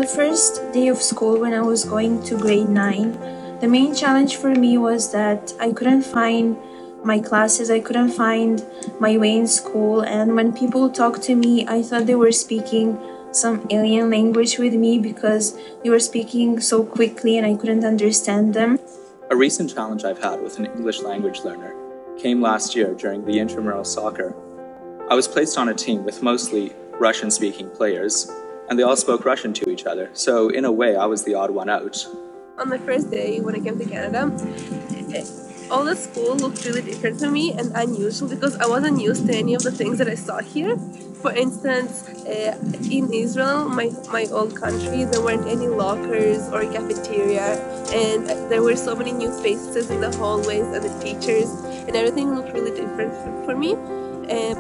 the first day of school, when I was going to grade 9, the main challenge for me was that I couldn't find my classes, I couldn't find my way in school, and when people talked to me, I thought they were speaking some alien language with me because they were speaking so quickly and I couldn't understand them. A recent challenge I've had with an English language learner came last year during the intramural soccer. I was placed on a team with mostly Russian-speaking players, and they all spoke Russian to each other, so in a way I was the odd one out. On my first day when I came to Canada, all the school looked really different to me and unusual because I wasn't used to any of the things that I saw here. For instance, in Israel, my old country, there weren't any lockers or cafeteria, and there were so many new faces in the hallways and the teachers, and everything looked really different for me.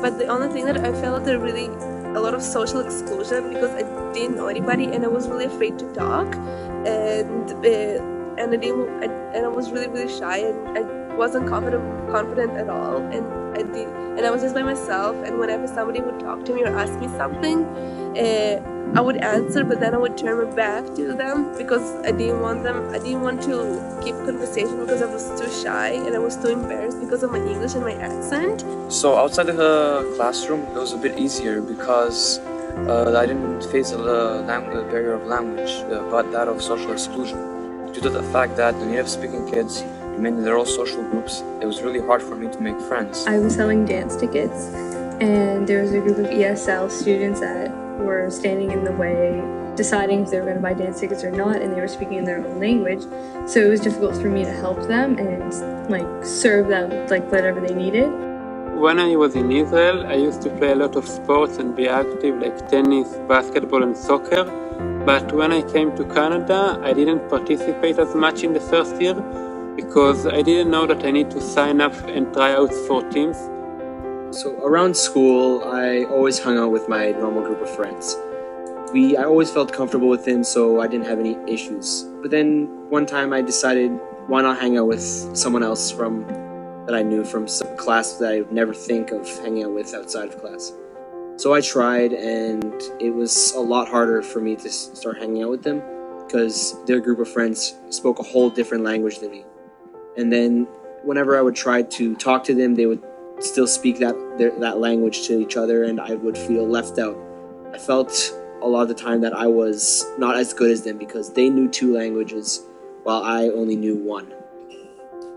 But the only thing that I felt there really a lot of social exclusion because I didn't know anybody and I was really afraid to talk, and I was really shy and I wasn't confident at all, and I was just by myself, and whenever somebody would talk to me or ask me something, I would answer, but then I would turn my back to them because I didn't want to keep conversation because I was too shy and I was too embarrassed because of my English and my accent. So outside of the classroom, it was a bit easier because I didn't face the barrier of language, but that of social exclusion. Due to the fact that the native speaking kids remained in their own social groups, it was really hard for me to make friends. I was selling dance tickets, and there was a group of ESL students that were standing in the way, deciding if they were going to buy dance tickets or not, and they were speaking in their own language. So it was difficult for me to help them and serve them whatever they needed. When I was in Israel, I used to play a lot of sports and be active like tennis, basketball and soccer. But when I came to Canada, I didn't participate as much in the first year because I didn't know that I need to sign up and try out for teams. So around school, I always hung out with my normal group of friends. I always felt comfortable with them, so I didn't have any issues. But then one time I decided, why not hang out with someone else that I knew from some class that I would never think of hanging out with outside of class. So I tried, and it was a lot harder for me to start hanging out with them because their group of friends spoke a whole different language than me. And then whenever I would try to talk to them, they would still speak that language to each other, and I would feel left out. I felt a lot of the time that I was not as good as them because they knew 2 languages while I only knew 1.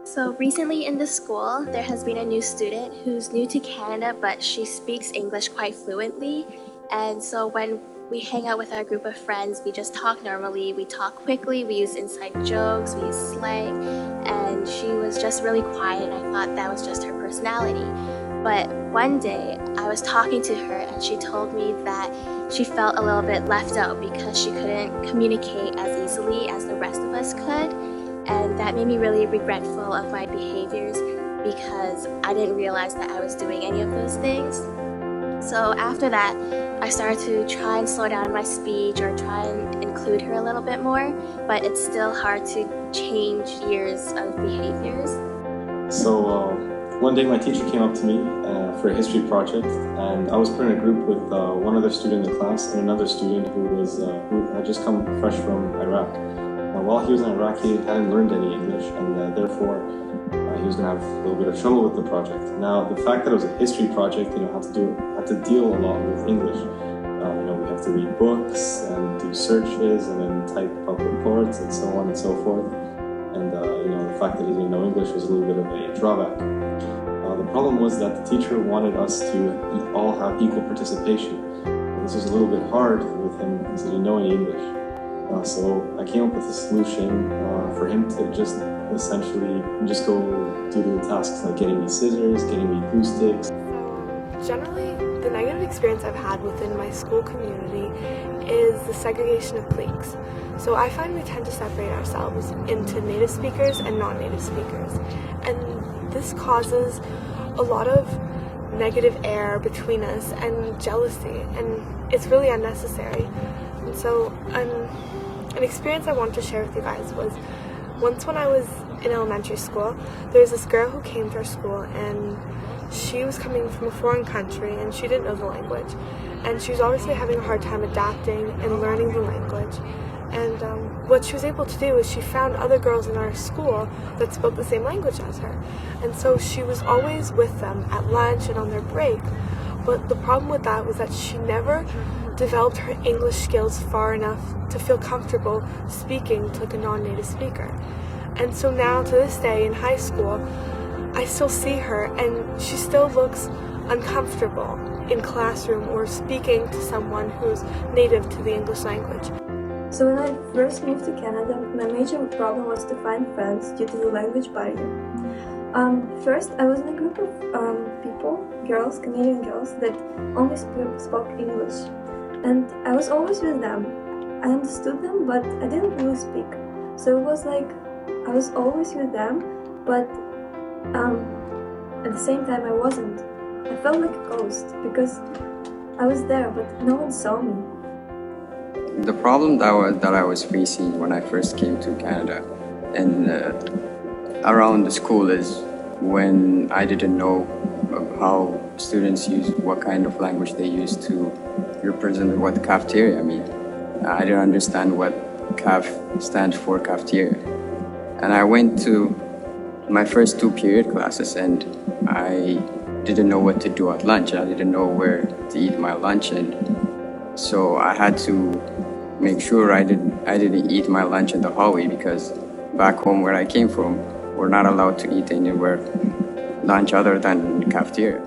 So recently in the school, there has been a new student who's new to Canada, but she speaks English quite fluently. And so when we hang out with our group of friends, we just talk normally, we talk quickly, we use inside jokes, we use slang, and she was just really quiet, and I thought that was just her personality. But one day, I was talking to her and she told me that she felt a little bit left out because she couldn't communicate as easily as the rest of us could, and that made me really regretful of my behaviors because I didn't realize that I was doing any of those things. So after that, I started to try and slow down my speech or try and include her a little bit more, but it's still hard to change years of behaviors. So one day my teacher came up to me for a history project, and I was put in a group with one other student in the class and another student who had just come fresh from Iraq. While he was in Iraq, he hadn't learned any English, and therefore he was going to have a little bit of trouble with the project. Now, the fact that it was a history project, had to deal a lot with English. We have to read books and do searches and then type up reports and so on and so forth. And the fact that he didn't know English was a little bit of a drawback. The problem was that the teacher wanted us to all have equal participation. This was a little bit hard with him because he didn't know any English. So I came up with a solution for him to just essentially just go do the tasks like getting me scissors, getting me glue sticks. So generally, the negative experience I've had within my school community is the segregation of cliques. So I find we tend to separate ourselves into native speakers and non-native speakers. And this causes a lot of negative air between us and jealousy, and it's really unnecessary. And so an experience I want to share with you guys was once when I was in elementary school, there was this girl who came to our school, and she was coming from a foreign country and she didn't know the language. And she was obviously having a hard time adapting and learning the language. And what she was able to do is she found other girls in our school that spoke the same language as her. And so she was always with them at lunch and on their break. But the problem with that was that she never developed her English skills far enough to feel comfortable speaking to like a non-native speaker. And so now to this day in high school, I still see her and she still looks uncomfortable in classroom or speaking to someone who's native to the English language. So when I first moved to Canada, my major problem was to find friends due to the language barrier. First, I was in a group of people, girls, Canadian girls, that only spoke English. And I was always with them. I understood them, but I didn't really speak. So it was like I was always with them, but at the same time I wasn't. I felt like a ghost because I was there, but no one saw me. The problem that I was facing when I first came to Canada and around the school is when I didn't know how students use, what kind of language they use to represent what cafeteria mean. I didn't understand what CAF stands for, cafeteria. And I went to my first 2 period classes and I didn't know what to do at lunch. I didn't know where to eat my lunch, and so I had to make sure I didn't eat my lunch in the hallway, because back home where I came from, we're not allowed to eat anywhere lunch other than cafeteria.